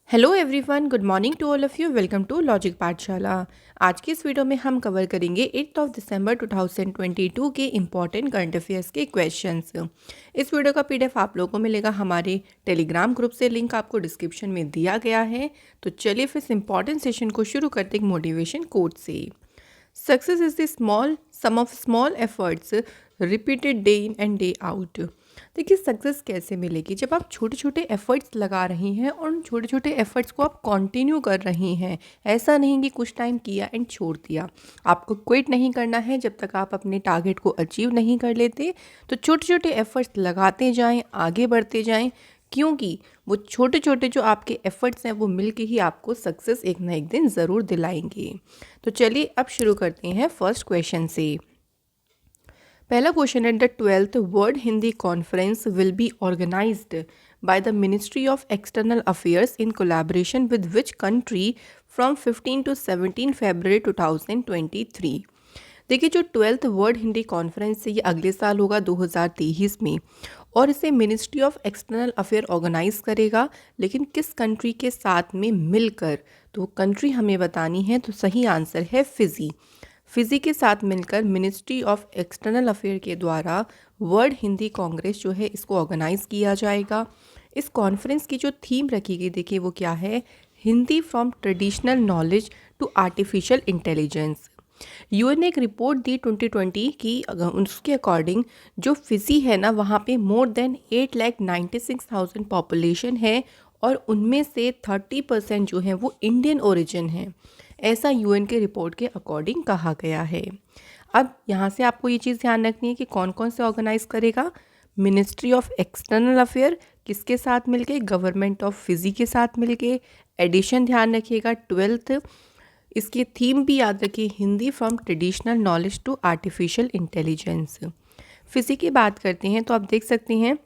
Hello everyone, good morning to all of you. Welcome to Logic Pathshala. आज की इस video में हम कवर करेंगे 8 दिसंबर 2022 के इम्पॉर्टेंट करंट अफेयर्स के क्वेश्चंस। इस वीडियो का पीडीएफ आप लोगों को मिलेगा हमारे टेलीग्राम ग्रुप से, लिंक आपको डिस्क्रिप्शन में दिया गया है। तो चलिए फिर इस इम्पॉर्टेंट सेशन को शुरू करते एक मोटिवेशन कोट से। Success is the small sum of small efforts repeated day in and day out. देखिए, सक्सेस कैसे मिलेगी जब आप छोटे छोटे एफर्ट्स लगा रही हैं और उन छोटे छोटे एफर्ट्स को आप कंटिन्यू कर रही हैं। ऐसा नहीं कि कुछ टाइम किया एंड छोड़ दिया। आपको क्विट नहीं करना है जब तक आप अपने टारगेट को अचीव नहीं कर लेते। तो छोटे छोटे एफर्ट्स लगाते जाएं, आगे बढ़ते जाएं, क्योंकि वो छोटे छोटे जो आपके एफर्ट्स हैं वो मिलके ही आपको सक्सेस एक ना एक दिन ज़रूर दिलाएंगे। तो चलिए अब शुरू करते हैं फर्स्ट क्वेश्चन से। पहला क्वेश्चन है, the 12th world Hindi conference will be organised by the ministry of external affairs in collaboration with which country from 15 to 17 February 2023। देखिए, जो 12th वर्ल्ड हिंदी कॉन्फ्रेंस है ये अगले साल होगा 2023 में, और इसे ministry of external affair organise करेगा, लेकिन किस कंट्री के साथ में मिलकर। तो कंट्री हमें बतानी है, तो सही आंसर है फिजी। फिजी के साथ मिलकर मिनिस्ट्री ऑफ एक्सटर्नल अफेयर के द्वारा वर्ल्ड हिंदी कांग्रेस जो है इसको ऑर्गेनाइज किया जाएगा। इस कॉन्फ्रेंस की जो थीम रखी गई, देखिए वो क्या है, Hindi from traditional knowledge to artificial intelligence. UN ने एक रिपोर्ट दी 2020 की, उसके अकॉर्डिंग जो फिजी है ना, वहाँ पे मोर देन 8,96,000 पॉपुलेशन है, और उनमें से 30% जो है वो इंडियन ओरिजिन है। ऐसा यूएन के रिपोर्ट के अकॉर्डिंग कहा गया है। अब यहाँ से आपको ये चीज़ ध्यान रखनी है कि कौन कौन से ऑर्गेनाइज करेगा। मिनिस्ट्री ऑफ एक्सटर्नल अफेयर किसके साथ मिलके, गवर्नमेंट ऑफ फिजी के साथ मिलके। एडिशन ध्यान रखिएगा 12th, इसकी थीम भी याद रखिए, Hindi from traditional knowledge to artificial intelligence. Fiji की बात करते हैं तो आप देख सकते हैं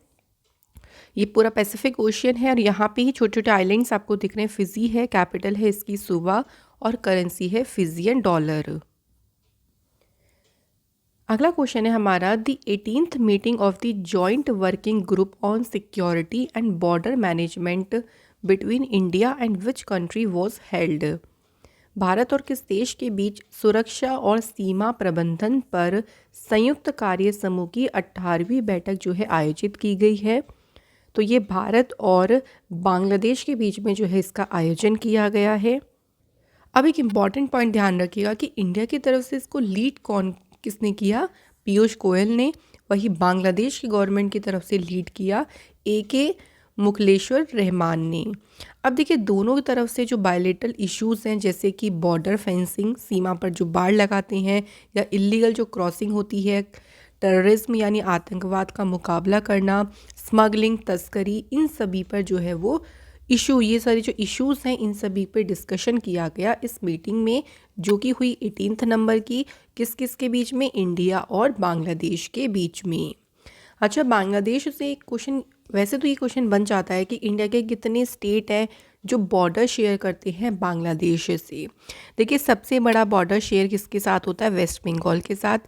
ये पूरा पैसिफिक ओशियन है, और यहाँ पे ही छोटे छोटे आइलैंड्स आपको दिख रहे हैं। फिजी है, कैपिटल है इसकी सुवा, और करेंसी है फिजियन डॉलर। अगला क्वेश्चन है हमारा, the 18th meeting of the joint working group on security and border management between India and which country was held. Bharat और किस देश के बीच सुरक्षा और सीमा प्रबंधन पर संयुक्त कार्य समूह की 18वीं बैठक जो है आयोजित की गई है। तो ये भारत और बांग्लादेश के बीच में जो है इसका आयोजन किया गया है। अब एक इम्पॉर्टेंट पॉइंट ध्यान रखिएगा कि इंडिया की तरफ से इसको लीड किसने किया, पीयूष गोयल ने। वही बांग्लादेश की गवर्नमेंट की तरफ से लीड किया AK मुखलेश्वर रहमान ने। अब देखिए, दोनों की तरफ से जो बायलेटरल इश्यूज़ हैं, जैसे कि बॉर्डर फेंसिंग, सीमा पर जो बाड़ लगाते हैं, या इलीगल जो क्रॉसिंग होती है, टेररिज्म यानी आतंकवाद का मुकाबला करना, स्मगलिंग, तस्करी, इन सभी पर जो है वो इशू, ये सारे जो इश्यूज़ हैं इन सभी पे डिस्कशन किया गया इस मीटिंग में, जो कि हुई 18th नंबर की। किस किस के बीच में, इंडिया और बांग्लादेश के बीच में। अच्छा, बांग्लादेश से एक क्वेश्चन, वैसे तो ये क्वेश्चन बन जाता है कि इंडिया के कितने स्टेट हैं जो बॉर्डर शेयर करते हैं बांग्लादेश से। देखिए, सबसे बड़ा बॉर्डर शेयर किसके साथ होता है, वेस्ट बंगाल के साथ।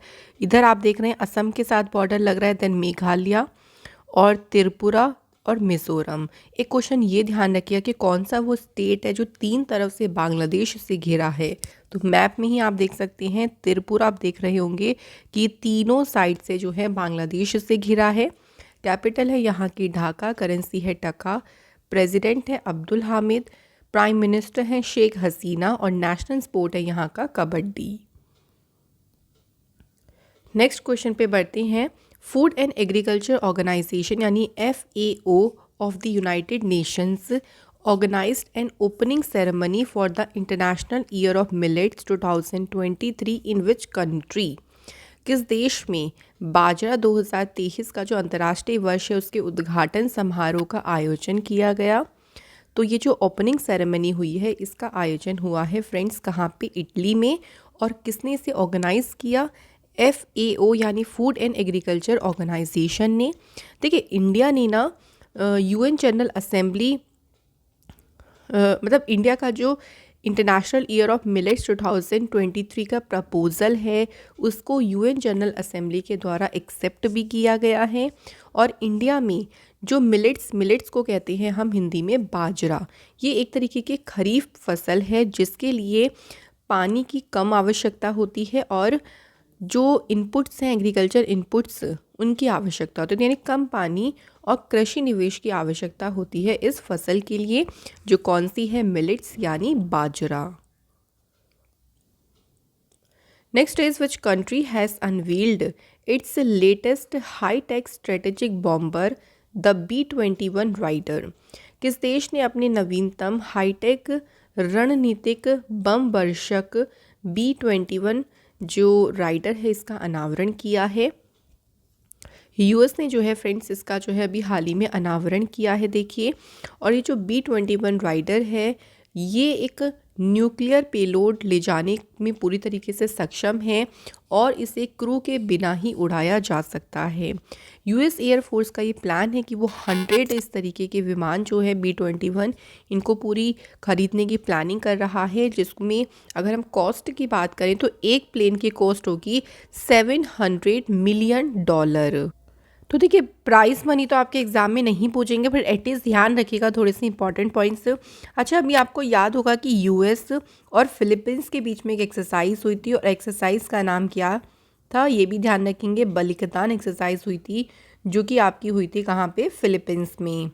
इधर आप देख रहे हैं असम के साथ बॉर्डर लग रहा है, देन मेघालय और त्रिपुरा और मिजोरम। एक क्वेश्चन ये ध्यान रखिए कि कौन सा वो स्टेट है जो 3 तरफ से बांग्लादेश से घिरा है। तो मैप में ही आप देख सकते हैं, त्रिपुरा आप देख रहे होंगे कि तीनों साइड से जो है बांग्लादेश से घिरा है। कैपिटल है यहाँ की ढाका, करेंसी है टका, प्रेसिडेंट है अब्दुल हामिद, प्राइम मिनिस्टर हैं शेख हसीना, और नेशनल स्पोर्ट है यहाँ का कबड्डी। नेक्स्ट क्वेश्चन पे बढ़ते हैं। फूड एंड एग्रीकल्चर ऑर्गेनाइजेशन यानी FAO of the United Nations organised an opening ceremony for the international year of millets 2023 in which country. किस देश में बाजरा 2023 का जो अंतर्राष्ट्रीय वर्ष है उसके उद्घाटन समारोह का आयोजन किया गया। तो ये जो ओपनिंग सेरेमनी हुई है इसका आयोजन हुआ है फ्रेंड्स कहाँ पे, इटली में। और किसने इसे ऑर्गेनाइज किया, FAO यानी फूड एंड एग्रीकल्चर ऑर्गेनाइजेशन ने। देखिए, इंडिया ने ना UN जनरल असेंबली, मतलब इंडिया का जो इंटरनेशनल ईयर ऑफ मिलेट्स 2023 का प्रपोज़ल है उसको UN जनरल असेंबली के द्वारा एक्सेप्ट भी किया गया है। और इंडिया में जो मिलेट्स को कहते हैं हम हिंदी में बाजरा। ये एक तरीके की खरीफ फसल है जिसके लिए पानी की कम आवश्यकता होती है और जो इनपुट्स हैं एग्रीकल्चर इनपुट्स उनकी आवश्यकता होती है, यानी कम पानी और कृषि निवेश की आवश्यकता होती है इस फसल के लिए, जो कौन सी है, मिलेट्स यानी बाजरा। Next is which country has unveiled its latest high tech strategic bomber the B-21 Raider. किस देश ने अपने नवीनतम हाईटेक रणनीतिक बम वर्षक B-21 जो राइडर है इसका अनावरण किया है? यूएस ने जो है फ्रेंड्स इसका जो है अभी हाल ही में अनावरण किया है, देखिए। और ये जो B-21 राइडर है ये एक न्यूक्लियर पेलोड ले जाने में पूरी तरीके से सक्षम है और इसे क्रू के बिना ही उड़ाया जा सकता है। यूएस एयरफोर्स का ये प्लान है कि वो 100 इस तरीके के विमान जो है B-21 इनको पूरी खरीदने की प्लानिंग कर रहा है, जिसमें अगर हम कॉस्ट की बात करें तो एक प्लेन की कॉस्ट होगी $700 मिलियन। तो देखिए प्राइस मनी तो आपके एग्ज़ाम में नहीं पूछेंगे, फिर एटलीस्ट ध्यान रखिएगा थोड़े से इंपॉर्टेंट पॉइंट्स। अच्छा, अभी आपको याद होगा कि यूएस और फिलीपींस के बीच में एक एक्सरसाइज हुई थी और एक्सरसाइज का नाम क्या था, ये भी ध्यान रखेंगे। बलिकतान एक्सरसाइज हुई थी जो कि आपकी हुई थी कहाँ पे, फिलीपींस में।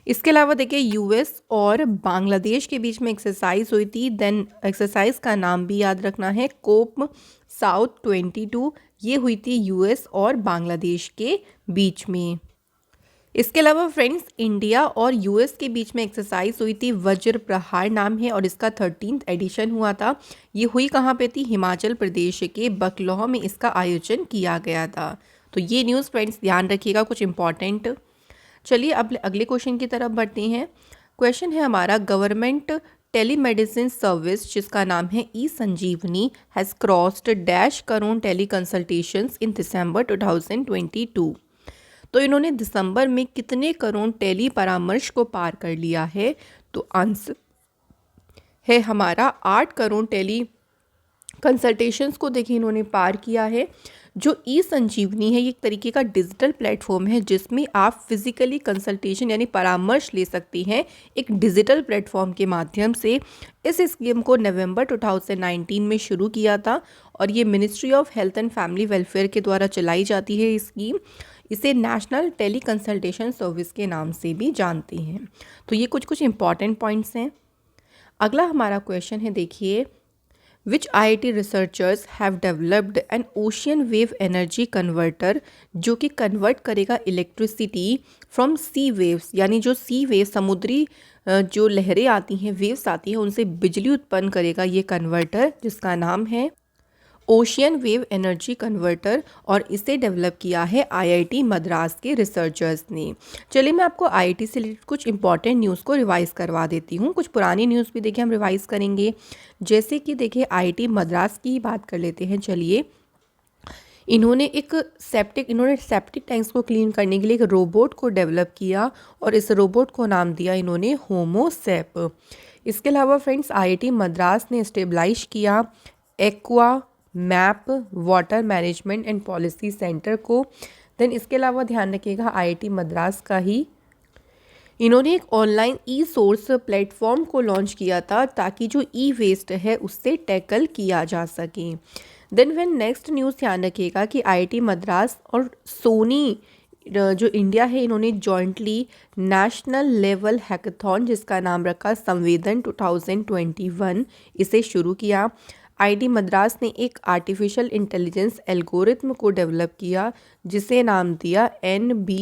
इसके अलावा देखिए यूएस और बांग्लादेश के बीच में एक्सरसाइज हुई थी, देन एक्सरसाइज का नाम भी याद रखना है, कोप साउथ 22। ये हुई थी यूएस और बांग्लादेश के बीच में। इसके अलावा फ्रेंड्स इंडिया और यूएस के बीच में एक्सरसाइज हुई थी, वज्र प्रहार नाम है और इसका 13th एडिशन हुआ था। ये हुई कहाँ पे थी, हिमाचल प्रदेश के बकलौह में इसका आयोजन किया गया था। तो ये न्यूज़ फ्रेंड्स ध्यान रखिएगा, कुछ इंपॉर्टेंट। चलिए अब अगले क्वेश्चन की तरफ बढ़ते हैं। क्वेश्चन है हमारा, गवर्नमेंट टेलीमेडिसिन सर्विस जिसका नाम है e Sanjeevani has crossed dash crore teleconsultations in December 2022। तो इन्होंने दिसंबर में कितने करोड़ टेली परामर्श को पार कर लिया है? तो आंसर है हमारा 8 करोड़ टेली कंसल्टेशंस को देखिए इन्होंने पार किया है। जो ई संजीवनी है ये एक तरीके का डिजिटल प्लेटफॉर्म है जिसमें आप फिजिकली कंसल्टेशन यानी परामर्श ले सकती हैं एक डिजिटल प्लेटफॉर्म के माध्यम से। इस स्कीम को नवंबर 2019 में शुरू किया था और ये ministry of health and family welfare के द्वारा चलाई जाती है। स्कीम इसे नेशनल टेली कंसल्टेशन सर्विस के नाम से भी जानते हैं। तो ये कुछ इंपॉर्टेंट पॉइंट्स हैं। अगला हमारा क्वेश्चन है, देखिए, विच IIT researchers have developed N ocean wave energy converter जो कि कन्वर्ट करेगा इलेक्ट्रिसिटी फ्रॉम सी वेव्स, यानी जो सी वेव समुद्री जो लहरें आती हैं, वेव्स आती हैं, उनसे बिजली उत्पन्न करेगा ये कन्वर्टर जिसका नाम है ओशियन वेव एनर्जी कन्वर्टर और इसे डेवलप किया है IIT मद्रास के रिसर्चर्स ने। चलिए मैं आपको IIT से रिलेटेड कुछ इंपॉर्टेंट न्यूज़ को रिवाइज़ करवा देती हूँ। कुछ पुरानी न्यूज़ भी देखिए हम रिवाइज़ करेंगे, जैसे कि देखिए IIT मद्रास की ही बात कर लेते हैं। चलिए, इन्होंने सेप्टिक टैंक्स को क्लीन करने के लिए एक रोबोट को डेवलप किया और इस रोबोट को नाम दिया इन्होंने होमोसेप। इसके अलावा फ्रेंड्स IIT मद्रास ने स्टेबलाइज किया aqua map water management and policy centre को। देन इसके अलावा ध्यान रखिएगा IIT मद्रास का ही इन्होंने एक ऑनलाइन ई सोर्स प्लेटफॉर्म को लॉन्च किया था ताकि जो ई वेस्ट है उससे टैकल किया जा सके। देन फिर नेक्स्ट न्यूज़ ध्यान रखिएगा कि IIT मद्रास और सोनी जो इंडिया है इन्होंने जॉइंटली नेशनल लेवल हैकाथॉन जिसका नाम रखा संवेदन 2021 इसे शुरू किया। IIT मद्रास ने एक आर्टिफिशियल इंटेलिजेंस एल्गोरिथम को डेवलप किया जिसे नाम दिया NB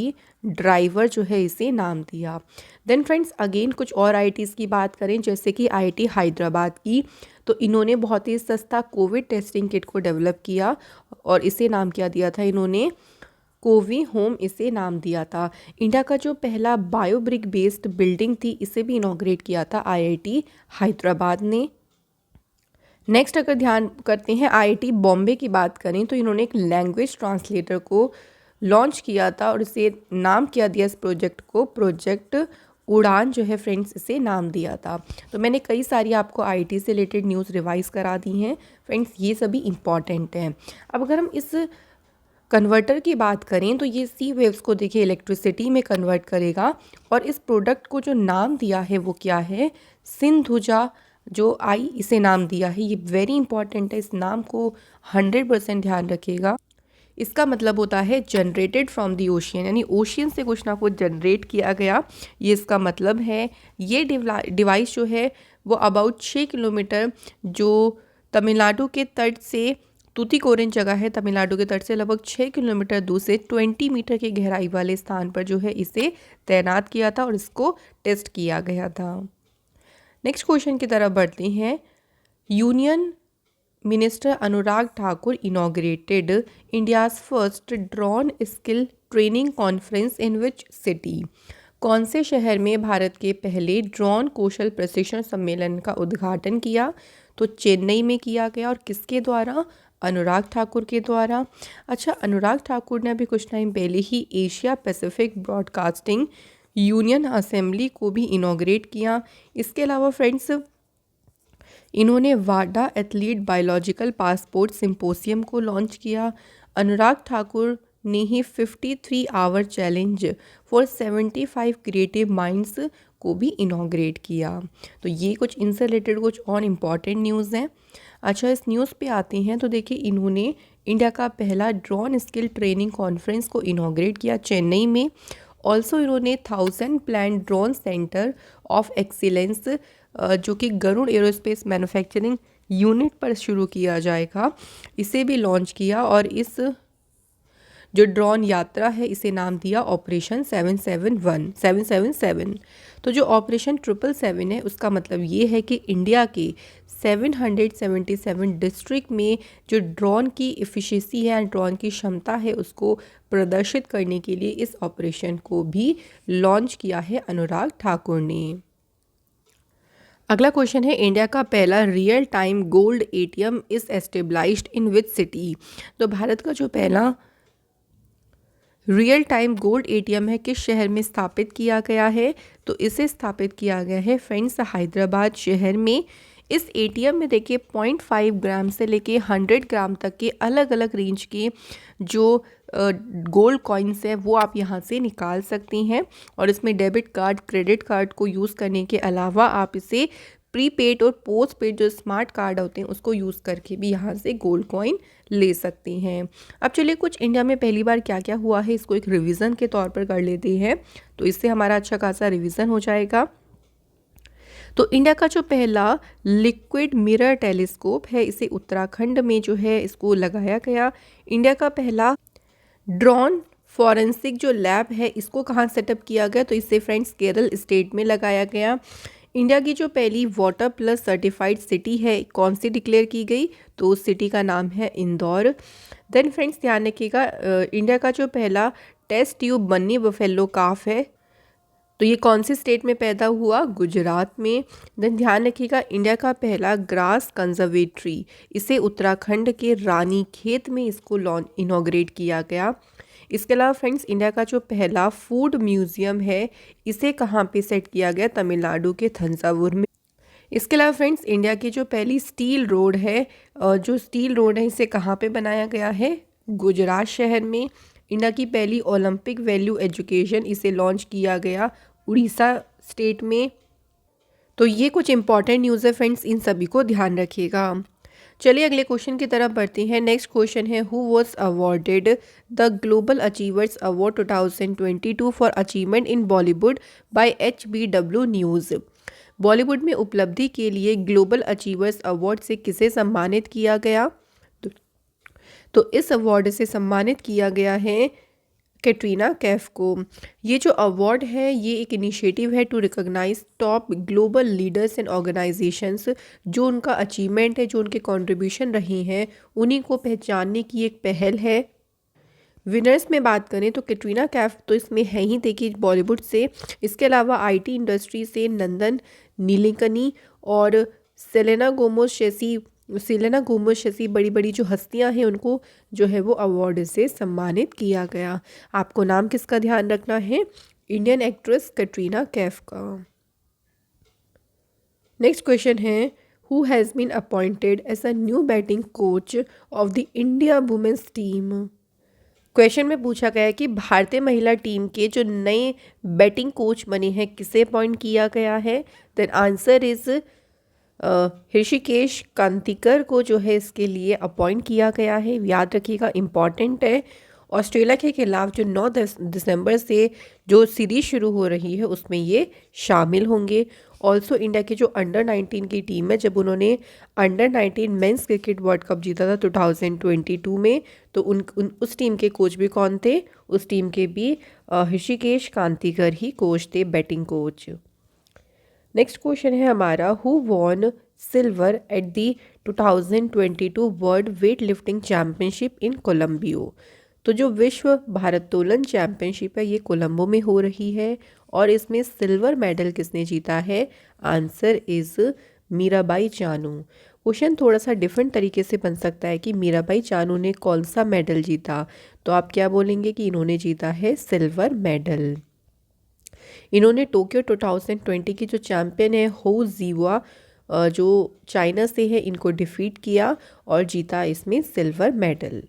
ड्राइवर जो है इसे नाम दिया। देन फ्रेंड्स अगेन कुछ और IITs की बात करें, जैसे कि IIT हैदराबाद की, तो इन्होंने बहुत ही सस्ता कोविड टेस्टिंग किट को डेवलप किया और इसे नाम क्या दिया था इन्होंने, कोवी होम इसे नाम दिया था। इंडिया का जो पहला बायोब्रिक बेस्ड बिल्डिंग थी इसे भी इनॉग्रेट किया था IIT हैदराबाद ने। नेक्स्ट अगर ध्यान करते हैं IIT बॉम्बे की बात करें तो इन्होंने एक लैंग्वेज ट्रांसलेटर को लॉन्च किया था और इसे नाम क्या दिया इस प्रोजेक्ट को, प्रोजेक्ट उड़ान जो है फ्रेंड्स इसे नाम दिया था। तो मैंने कई सारी आपको IIT से रिलेटेड न्यूज़ रिवाइज़ करा दी हैं फ्रेंड्स, ये सभी इंपॉर्टेंट हैं। अब अगर हम इस कन्वर्टर की बात करें तो ये सी वेव्स को देखिए इलेक्ट्रिसिटी में कन्वर्ट करेगा और इस प्रोडक्ट को जो नाम दिया है वो क्या है, सिंधुजा जो आई इसे नाम दिया है। ये वेरी इंपॉर्टेंट है, इस नाम को 100% ध्यान रखिएगा। इसका मतलब होता है जनरेटेड फ्रॉम दी ओशियन, यानी ओशियन से कुछ ना कुछ जनरेट किया गया, ये इसका मतलब है। ये डिवाइस जो है वो अबाउट 6 किलोमीटर जो तमिलनाडु के तट से, तूतीकोरिन जगह है तमिलनाडु के तट से लगभग 6 किलोमीटर दूर से 20 मीटर की गहराई वाले स्थान पर जो है इसे तैनात किया था और इसको टेस्ट किया गया था। नेक्स्ट क्वेश्चन की तरफ बढ़ते हैं। Union minister Anurag Thakur inaugurated India's first drone skill training conference in which city. कौन से शहर में भारत के पहले ड्रोन कौशल प्रशिक्षण सम्मेलन का उद्घाटन किया? तो चेन्नई में किया गया। और किसके द्वारा? अनुराग ठाकुर के द्वारा। अच्छा, अनुराग ठाकुर ने अभी कुछ टाइम पहले ही Asia Pacific Broadcasting Union Assembly को भी इनॉग्रेट किया। इसके अलावा फ्रेंड्स, इन्होंने वाडा एथलीट बायोलॉजिकल पासपोर्ट सिंपोसियम को लॉन्च किया। अनुराग ठाकुर ने ही 53 hour challenge for 75 creative minds को भी इनॉग्रेट किया। तो ये कुछ इनसे रिलेटेड कुछ और इम्पॉर्टेंट न्यूज़ हैं। अच्छा, इस न्यूज़ पे आते हैं तो देखिए, इन्होंने इंडिया का पहला ड्रोन स्किल ट्रेनिंग कॉन्फ्रेंस को इनॉग्रेट किया चेन्नई में। ऑल्सो इन्होंने 1000 plan drone centre of excellence जो कि गरुड़ एरोस्पेस मैन्युफैक्चरिंग यूनिट पर शुरू किया जाएगा, इसे भी लॉन्च किया। और इस जो ड्रोन यात्रा है इसे नाम दिया ऑपरेशन 777। तो जो ऑपरेशन 777 है उसका मतलब ये है कि इंडिया के 777 डिस्ट्रिक्ट में जो ड्रोन की एफिशिएंसी है, ड्रोन की क्षमता है, उसको प्रदर्शित करने के लिए इस ऑपरेशन को भी लॉन्च किया है अनुराग ठाकुर ने। अगला क्वेश्चन है, इंडिया का पहला real time gold ATM is established in which city. तो भारत का जो पहला रियल टाइम गोल्ड एटीएम है किस शहर में स्थापित किया गया है? तो इसे स्थापित किया गया है फ्रेंड्स हैदराबाद शहर में। इस एटीएम में देखिए 0.5 ग्राम से लेके 100 ग्राम तक के अलग अलग रेंज के जो गोल्ड कॉइन्स हैं वो आप यहाँ से निकाल सकती हैं। और इसमें डेबिट कार्ड, क्रेडिट कार्ड को यूज़ करने के अलावा आप इसे प्रीपेड और पोस्ट पेड जो स्मार्ट कार्ड होते हैं उसको यूज़ करके भी यहाँ से गोल्ड कॉइन ले सकती हैं। अब चलिए, कुछ इंडिया में पहली बार क्या क्या हुआ है इसको एक रिवीजन के तौर पर कर लेते हैं, तो इससे हमारा अच्छा खासा रिवीजन हो जाएगा। तो इंडिया का जो पहला लिक्विड मिरर टेलीस्कोप है इसे उत्तराखंड में जो है इसको लगाया गया। इंडिया का पहला ड्रोन फॉरेंसिक जो लैब है इसको कहाँ सेटअप किया गया? तो इसे फ्रेंड्स केरल स्टेट में लगाया गया। इंडिया की जो पहली वाटर प्लस सर्टिफाइड सिटी है कौन सी डिक्लेयर की गई? तो उस सिटी का नाम है इंदौर। देन फ्रेंड्स ध्यान रखिएगा, इंडिया का जो पहला टेस्ट ट्यूब बन्नी बफेलो काफ है तो ये कौन सी स्टेट में पैदा हुआ? गुजरात में। देन ध्यान रखिएगा, इंडिया का पहला ग्रास कंजर्वेटरी इसे उत्तराखंड के रानीखेत में इसको इनॉग्रेट किया गया। इसके अलावा फ्रेंड्स, इंडिया का जो पहला फूड म्यूजियम है इसे कहाँ पे सेट किया गया? तमिलनाडु के थंजावुर में। इसके अलावा फ्रेंड्स, इंडिया की जो पहली स्टील रोड है, जो स्टील रोड है इसे कहाँ पे बनाया गया है? गुजरात शहर में। इंडिया की पहली ओलंपिक वैल्यू एजुकेशन इसे लॉन्च किया गया उड़ीसा स्टेट में। तो ये कुछ इंपॉर्टेंट न्यूज़ है फ्रेंड्स, इन सभी को ध्यान रखिएगा। चलिए अगले क्वेश्चन की तरफ बढ़ते हैं। नेक्स्ट क्वेश्चन है, who was awarded the global achievers award 2022 for achievement in Bollywood by HBW news. Bollywood में उपलब्धि के लिए ग्लोबल अचीवर्स अवार्ड से किसे सम्मानित किया गया? तो इस अवार्ड से सम्मानित किया गया है कैटरीना कैफ को। ये जो अवार्ड है ये एक इनिशिएटिव है to recognise top global leaders and organisations, जो उनका अचीवमेंट है, जो उनके कंट्रीब्यूशन रहे हैं उन्हीं को पहचानने की एक पहल है। विनर्स में बात करें तो कैटरीना कैफ तो इसमें है ही देखिए बॉलीवुड से। इसके अलावा आईटी इंडस्ट्री से नंदन नीलेकनी और सेलेना गोमोज जैसी बड़ी बड़ी जो हस्तियां हैं उनको जो है वो अवार्ड से सम्मानित किया गया। आपको नाम किसका ध्यान रखना है? इंडियन एक्ट्रेस कैटरीना कैफ का। नेक्स्ट क्वेश्चन है, who has been appointed as a new batting coach of the India women's team. Question में पूछा गया है कि भारतीय महिला टीम के जो नए बैटिंग कोच बने हैं किसे अपॉइंट किया गया है। Then answer is Rishikesh Kantikar को जो है इसके लिए अपॉइंट किया गया है। याद रखिएगा, इम्पॉर्टेंट है। ऑस्ट्रेलिया के खिलाफ जो 9 दिसंबर से जो सीरीज शुरू हो रही है उसमें ये शामिल होंगे। ऑल्सो इंडिया की जो अंडर 19 की टीम है, जब उन्होंने under 19 men's cricket world cup जीता था 2022 में, तो उस टीम के कोच भी कौन थे? उस टीम के भी ऋषिकेश कांतिकर ही कोच थे, बैटिंग कोच। नेक्स्ट क्वेश्चन है हमारा, who won silver at the 2022 world weightlifting championship in Colombia. तो जो विश्व भारोत्तोलन चैंपियनशिप है ये कोलंबो में हो रही है और इसमें सिल्वर मेडल किसने जीता है? Answer is Mirabai Chanu. Question थोड़ा सा डिफरेंट तरीके से बन सकता है कि मीराबाई चानू ने कौन सा मेडल जीता, तो आप क्या बोलेंगे कि इन्होंने जीता है सिल्वर मेडल। इन्होंने टोक्यो 2020 की जो चैंपियन है हो जीवा जो चाइना से है, इनको डिफीट किया और जीता इसमें सिल्वर मेडल।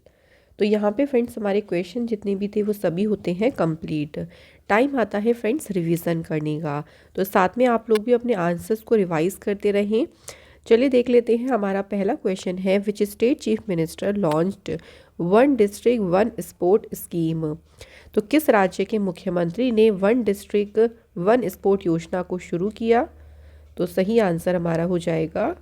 तो यहाँ पे फ्रेंड्स हमारे क्वेश्चन जितने भी थे वो सभी होते हैं कंप्लीट। टाइम आता है फ्रेंड्स रिवीजन करने का, तो साथ में आप लोग भी अपने आंसर्स को रिवाइज करते रहें। चलिए देख लेते हैं। हमारा पहला क्वेश्चन है, which state chief minister launched one district one sport scheme. तो किस राज्य के मुख्यमंत्री ने वन डिस्ट्रिक्ट वन स्पोर्ट योजना को शुरू किया? तो सही आंसर हमारा हो जाएगा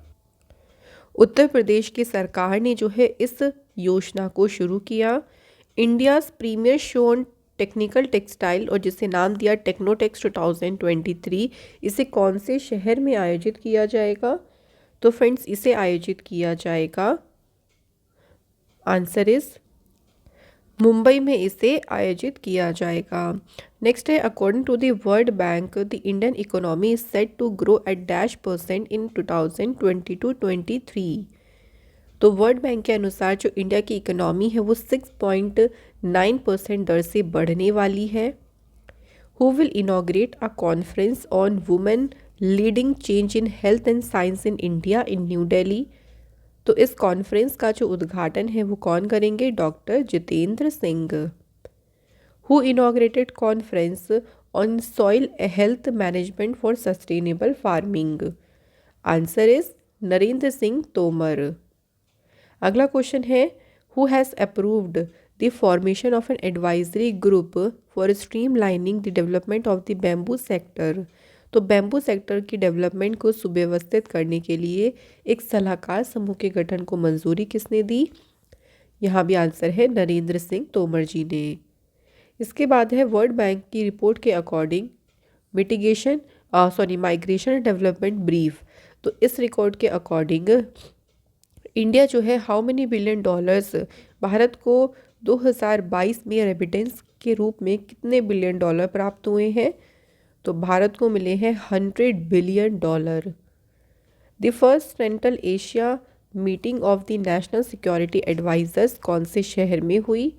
उत्तर प्रदेश की सरकार ने जो है इस योजना को शुरू किया। India's premier show on technical textile और जिसे नाम दिया टेक्नोटेक्स 2023, इसे कौन से शहर में आयोजित किया जाएगा? तो फ्रेंड्स इसे आयोजित किया जाएगा, आंसर इज मुंबई में इसे आयोजित किया जाएगा। नेक्स्ट है, according to the World Bank the Indian economy is set to grow at -% in 2022-23। तो वर्ल्ड बैंक के अनुसार जो इंडिया की इकोनॉमी है वो 6.9% दर से बढ़ने वाली है। Who will inaugurate a conference on women leading change in health and science in India in new Delhi. तो इस कॉन्फ्रेंस का जो उद्घाटन है वो कौन करेंगे? Doctor Jitendra Singh. Who inaugurated conference on soil health management for sustainable farming? Answer is Narendra Singh Tomar. अगला क्वेश्चन है, who has approved the formation of an advisory group for streamlining the development of the bamboo sector. तो bamboo sector की development को सुव्यवस्थित करने के लिए एक सलाहकार समूह के गठन को मंजूरी किसने दी? यहाँ भी आंसर है नरेंद्र सिंह तोमर जी ने। इसके बाद है, वर्ल्ड बैंक की रिपोर्ट के according migration and development brief. तो इस रिकॉर्ड के अकॉर्डिंग इंडिया जो है how many billion dollars, Bharat को 2022 में रेमिटेंस के रूप में कितने बिलियन डॉलर प्राप्त हुए हैं? तो भारत को मिले हैं 100 billion dollar. The first Central Asia meeting of the national security advisers कौन से शहर में हुई?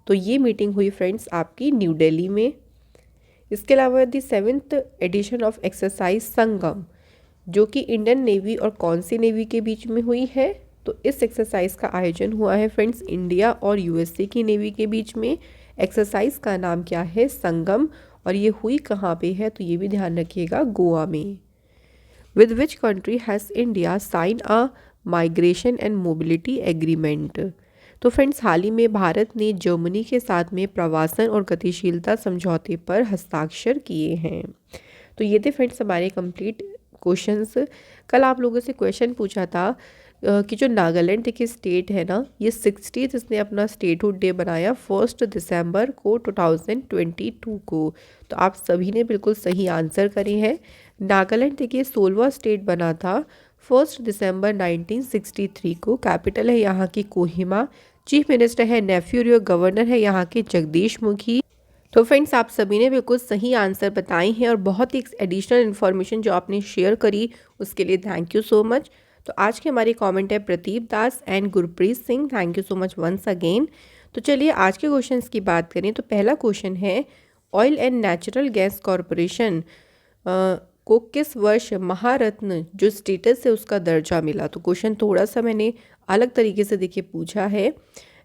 तो ये मीटिंग हुई फ्रेंड्स आपकी न्यू दिल्ली में। इसके अलावा the 7th edition of exercise Sangam जो कि इंडियन नेवी और कौन सी नेवी के बीच में हुई है? तो इस एक्सरसाइज का आयोजन हुआ है फ्रेंड्स इंडिया और यूएसए की नेवी के बीच में। एक्सरसाइज का नाम क्या है? संगम। और ये हुई कहाँ पे है? तो ये भी ध्यान रखिएगा, गोवा में। With which country has India sign a migration and mobility agreement. तो फ्रेंड्स हाल ही में भारत ने जर्मनी के साथ में प्रवासन और गतिशीलता समझौते पर हस्ताक्षर किए हैं। तो ये थे फ्रेंड्स हमारे कंप्लीट क्वेश्चंस। कल आप लोगों से क्वेश्चन पूछा था कि जो नागालैंड की स्टेट है ना, ये 60th इसने अपना स्टेटहुड डे बनाया 1 दिसंबर को 2022 को। तो आप सभी ने बिल्कुल सही आंसर करे हैं। नागालैंड देखिए 16वां स्टेट बना था 1 दिसंबर 1963 को। कैपिटल है यहाँ की कोहिमा। चीफ मिनिस्टर है नेफ्यू रियो। गवर्नर है यहाँ के जगदीश मुखी। तो फ्रेंड्स आप सभी ने बिल्कुल सही आंसर बताए हैं और बहुत ही एडिशनल इन्फॉर्मेशन जो आपने शेयर करी उसके लिए थैंक यू सो मच। तो आज के हमारे कमेंट है Pradeep Das and Gurpreet Singh, thank you so much once again. तो चलिए आज के क्वेश्चंस की बात करें। तो पहला क्वेश्चन है, oil and natural gas corporation को किस वर्ष महारत्न जो स्टेटस है उसका दर्जा मिला? तो क्वेश्चन थोड़ा सा मैंने अलग तरीके से देखिए पूछा है।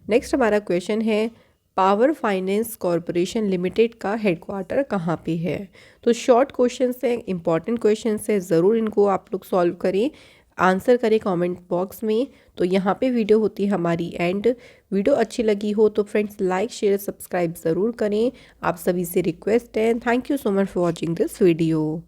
नेक्स्ट हमारा क्वेश्चन है, पावर फाइनेंस कॉरपोरेशन लिमिटेड का हेडक्वार्टर कहाँ पे है। तो शॉर्ट क्वेश्चन है, इंपॉर्टेंट क्वेश्चन है, ज़रूर इनको आप लोग सॉल्व करें, आंसर करें कमेंट बॉक्स में। तो यहाँ पे वीडियो होती है हमारी एंड। वीडियो अच्छी लगी हो तो फ्रेंड्स लाइक शेयर सब्सक्राइब ज़रूर करें, आप सभी से रिक्वेस्ट है। Thank you so much for watching this video.